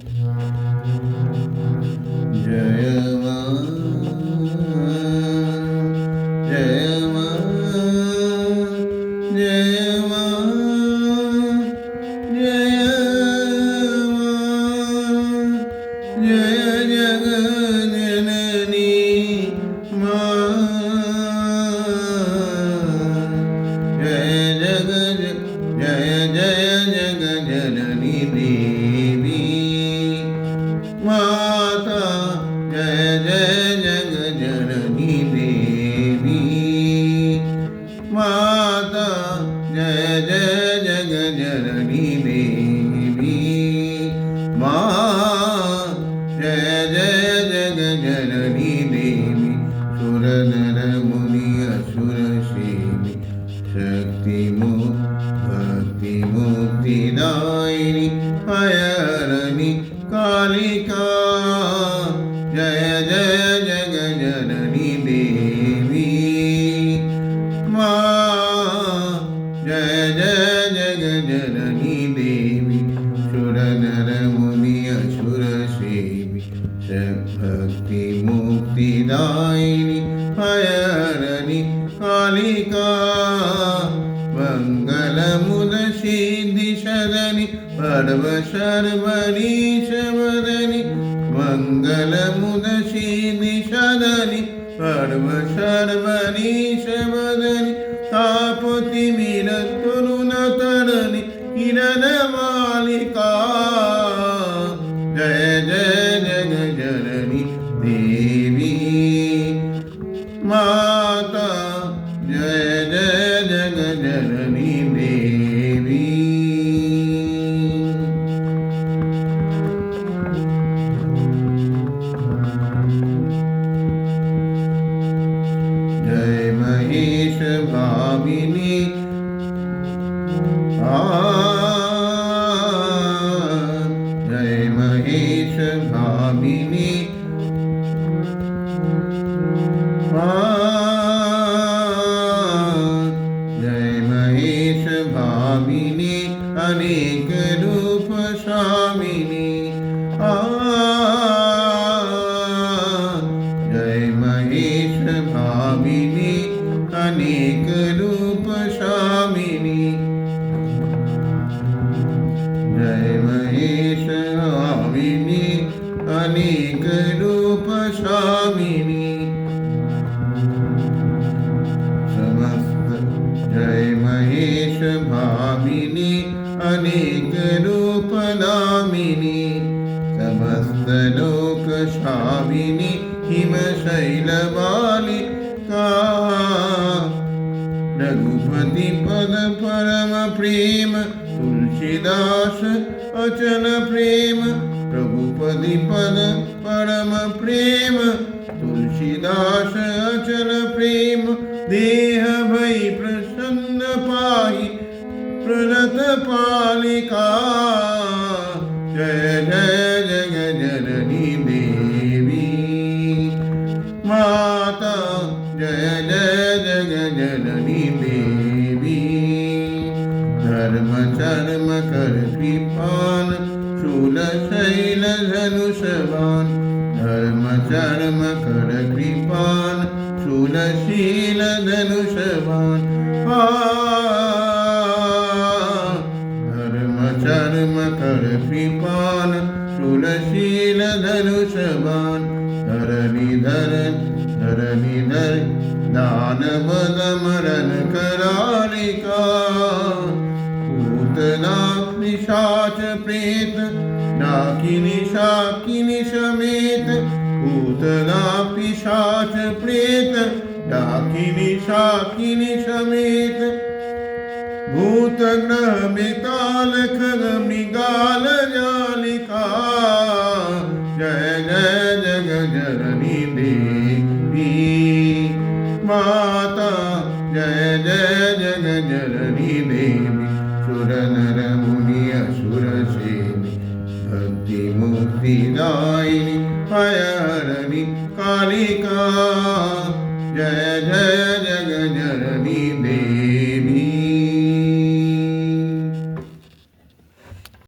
जय मां जय मां जय मां जय मां जय जगज्जननी मां जय जगज्जननी देवी माता जय जगज्जननी देवी माता जय जगज्जननी देवी मां जय जगज्जननी देवी सुर नर मुनि असुर सेवी शक्ति भक्ति मुक्तिदायिनी हयरणी कालिका जय जगज्जननी देवी मां जय जगज्जननी देवी सुर नर मुनि असुर सेवी भक्ति मुक्तिदायिनी हयरणी कालिका मंगलमुदसिद्धिसदनि पर्वशर्वरीशवदनि मंगलमुदसिद्धिसदनि पर्वशर्वरीशवदनि तापतिमिरतरुणतरणि किरणमालिका जय जगज्जननी देवी माता जय जगज्जननी देवी जय महेश भामिनी जय महेश भामिनी जय महेश भामिनी अनेक रूप स्वामिनी जय महेश भामिनी अनेक रूप स्वामिनी जय महेश भामिनी अनेक रूप स्वामिनी जय महेश भामिनी अनेक रूप नामिनी समस्त लोक स्वामिनी हिमशैलबालिका रघुपति पद परम प्रेम तुलसीदास अचल प्रेम रघुपति पद परम प्रेम तुलसीदास अचल प्रेम देह भई प्रसन्न पाहि प्रणत पालिका जय जगज्जननी देवी माता जय जगज्जननी देवी धर्म चर्म कर कृपान शूलशैल धनुषवान धर्म चर्म कर कृपान शूलशील धनुषवान धर्म चर्म कर कृपान शूलशील धनुषवान धरणीधर दानव दमन करालिका पूतना पिशाच प्रेत डाकिनी शाकिनी समेत पूतना पिशाच प्रेत डाकिनी शाकिनी समेत भूत ग्रह बेताल खग मृगाल जालिका जय जगज्जननी देवी माता जय जगज्जननी देवी सुर